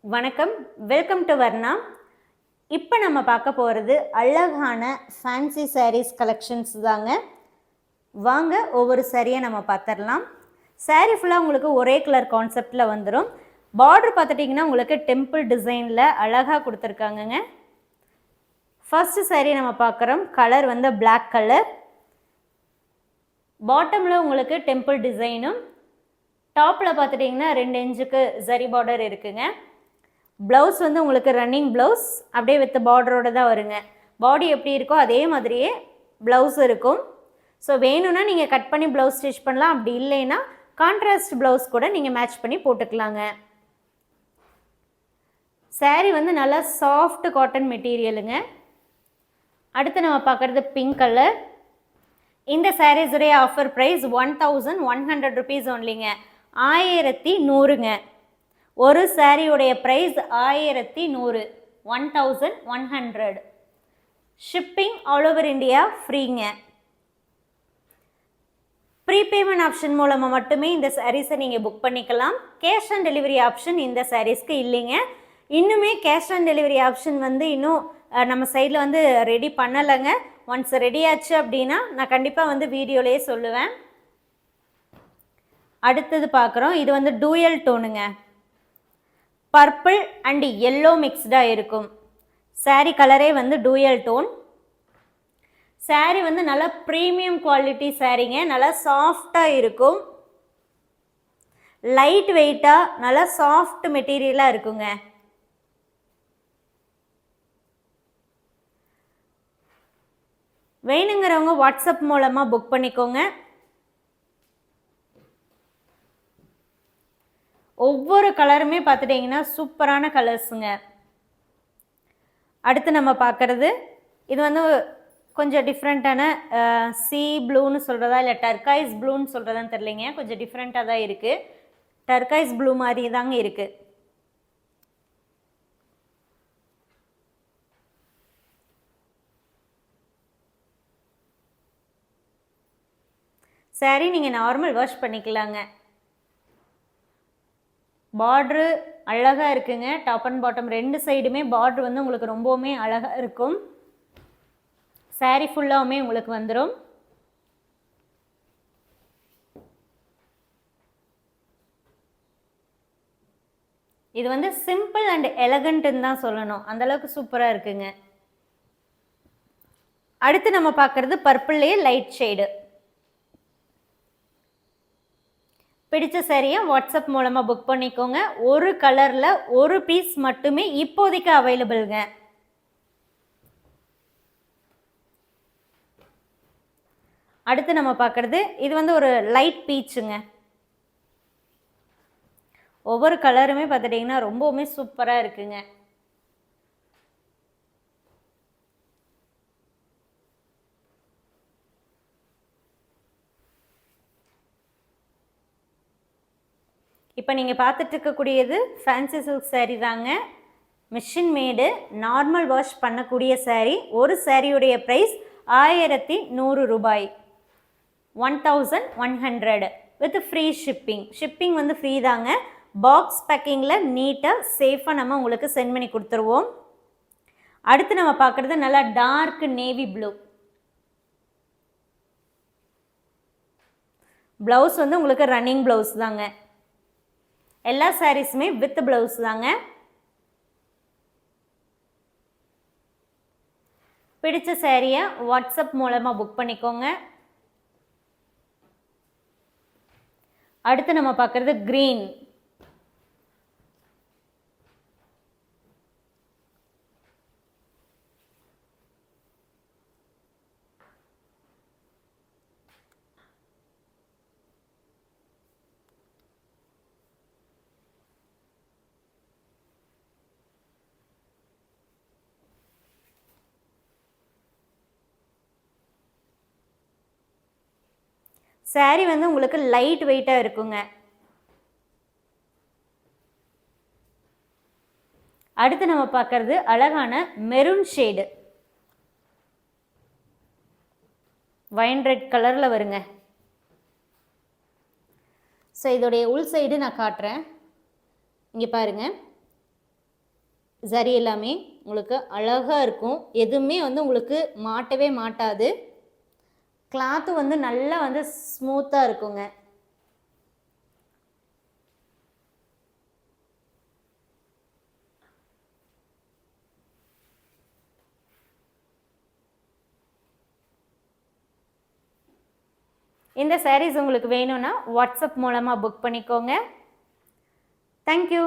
வணக்கம், welcome to Varna. இப்போ நம்ம பார்க்க போகிறது அழகான ஃபேன்சி சாரீஸ் கலெக்ஷன்ஸ் தாங்க. வாங்க ஒவ்வொரு சாரியை நம்ம பார்த்துடலாம். சாரீ ஃபுல்லாக உங்களுக்கு ஒரே கலர் கான்செப்டில் வந்துடும். பார்டர் பார்த்துட்டிங்கன்னா உங்களுக்கு டெம்பிள் டிசைனில் அழகாக கொடுத்துருக்காங்கங்க. ஃபர்ஸ்ட் சாரீ நம்ம பார்க்குறோம். கலர் வந்து பிளாக் கலர். பாட்டமில் உங்களுக்கு டெம்பிள் டிசைனும், டாப்பில் பார்த்துட்டிங்கன்னா 2 இன்ச்சுக்கு ஜரி பார்டர் இருக்குங்க. ப்ளவுஸ் வந்து உங்களுக்கு ரன்னிங் ப்ளவுஸ், அப்படியே வித் பார்டரோடு தான் வருங்க. பாடி எப்படி இருக்கோ அதே மாதிரியே ப்ளவுஸ் இருக்கும். ஸோ வேணும்னா நீங்கள் கட் பண்ணி ப்ளவுஸ் ஸ்டிச் பண்ணலாம். அப்படி இல்லைன்னா கான்ட்ராஸ்ட் ப்ளவுஸ் கூட நீங்கள் மேட்ச் பண்ணி போட்டுக்கலாங்க. சாரீ வந்து நல்லா சாஃப்ட் காட்டன் மெட்டீரியலுங்க. அடுத்து நம்ம பார்க்குறது பிங்க் கலர். இந்த சாரீஸுடைய ஆஃபர் ப்ரைஸ் 1100 ருபீஸ் ஒன்லிங்க. 1100ங்க. ஒரு சாரியுடைய price 1100, 1100. Shipping all over India ஃப்ரீங்க. ப்ரீபேமெண்ட் ஆப்ஷன் மூலமாக மட்டுமே இந்த சாரீஸை நீங்கள் புக் பண்ணிக்கலாம். கேஷ் ஆன் டெலிவரி ஆப்ஷன் இந்த சாரீஸ்க்கு இல்லைங்க. இன்னுமே கேஷ் ஆன் டெலிவரி ஆப்ஷன் வந்து இன்னும் நம்ம சைடில் வந்து ரெடி பண்ணலைங்க. ஒன்ஸ் ரெடி ஆச்சு அப்படின்னா நான் கண்டிப்பாக வந்து வீடியோலேயே சொல்லுவேன். அடுத்தது பார்க்குறோம். இது வந்து டூயல் டோனுங்க. பர்பிள் அண்ட் எல்லோ மிக்ஸ்டாக இருக்கும். சாரீ கலரே வந்து டூயல் டோன். சாரீ வந்து நல்லா ப்ரீமியம் குவாலிட்டி சாரீங்க. நல்லா சாஃப்டாக இருக்கும். லைட் வெயிட்டாக நல்லா சாஃப்ட் மெட்டீரியலாக இருக்குங்க. வேணுங்கிறவங்க வாட்ஸ்அப் மூலமாக புக் பண்ணிக்கோங்க. ஒவ்வொரு கலருமே பார்த்துட்டிங்கன்னா சூப்பரான கலர்ஸுங்க. அடுத்து நம்ம பார்க்குறது இது வந்து கொஞ்சம் டிஃப்ரெண்ட்டான சீ ப்ளூன்னு சொல்கிறதா இல்லை டர்காய்ஸ் ப்ளூன்னு சொல்கிறதான்னு தெரியலைங்க. கொஞ்சம் டிஃப்ரெண்ட்டாக தான் இருக்குது. டர்காய்ஸ் ப்ளூ மாதிரி தாங்க இருக்குது. சாரீ நீங்கள் நார்மல் வாஷ் பண்ணிக்கலாங்க. பார்ட்ரு அழகாக இருக்குங்க. டாப் அண்ட் பாட்டம் 2 சைடுமே பார்ட்ரு வந்து உங்களுக்கு ரொம்பவுமே அழகாக இருக்கும். சாரீ ஃபுல்லாகவுமே உங்களுக்கு வந்துடும். இது வந்து சிம்பிள் அண்ட் எலகண்ட்டுன்னு தான் சொல்லணும். அந்தளவுக்கு சூப்பராக இருக்குங்க. அடுத்து நம்ம பார்க்குறது பர்பிள்லேயே லைட் ஷேடு. பிடிச்ச சாரியை வாட்ஸ்அப் மூலமாக புக் பண்ணிக்கோங்க. ஒரு கலரில் ஒரு பீஸ் மட்டுமே இப்போதைக்கு அவைலபிள்ங்க. அடுத்து நம்ம பார்க்குறது இது வந்து ஒரு லைட் பீச்சுங்க. ஒவ்வொரு கலருமே பார்த்துட்டிங்கன்னா ரொம்பவுமே சூப்பராக இருக்குங்க. இப்போ நீங்கள் பார்த்துட்டு இருக்கக்கூடியது ஃபேன்சி சில்க் சாரீ தாங்க. மிஷின் மேடு, நார்மல் வாஷ் பண்ணக்கூடிய சாரீ. ஒரு சாரியுடைய ப்ரைஸ் 1100 ரூபாய், 1100 வித் ஃப்ரீ ஷிப்பிங். ஷிப்பிங் வந்து ஃப்ரீ தாங்க. பாக்ஸ் பேக்கிங்கில் நீட்டாக சேஃபாக நம்ம உங்களுக்கு சென்ட் பண்ணி கொடுத்துருவோம். அடுத்து நம்ம பார்க்குறது நல்லா டார்க் நேவி ப்ளூ. ப்ளவுஸ் வந்து உங்களுக்கு ரன்னிங் ப்ளவுஸ் தாங்க. எல்லா சாரீஸுமே வித் ப்ளவுஸ் தாங்க. பிடிச்ச சாரியை வாட்ஸ்அப் மூலமாக புக் பண்ணிக்கோங்க. அடுத்து நம்ம பார்க்குறது க்ரீன். சாரீ வந்து உங்களுக்கு லைட் வெயிட்டாக இருக்குங்க. அடுத்து நம்ம பார்க்குறது அழகான மெரூன் ஷேடு. வைன் ரெட் கலரில் வருங்க. ஸோ இதோடைய உள் சைடு நான் காட்டுறேன். இங்கே பாருங்கள். சரி எல்லாமே உங்களுக்கு அழகாக இருக்கும். எதுவுமே வந்து உங்களுக்கு மாட்டவே மாட்டாது. கிளாத்து வந்து நல்லா வந்து ஸ்மூத்தாக இருக்குங்க. இந்த சாரீஸ் உங்களுக்கு வேணும்னா வாட்ஸ்அப் மூலமாக புக் பண்ணிக்கோங்க. தேங்க்யூ.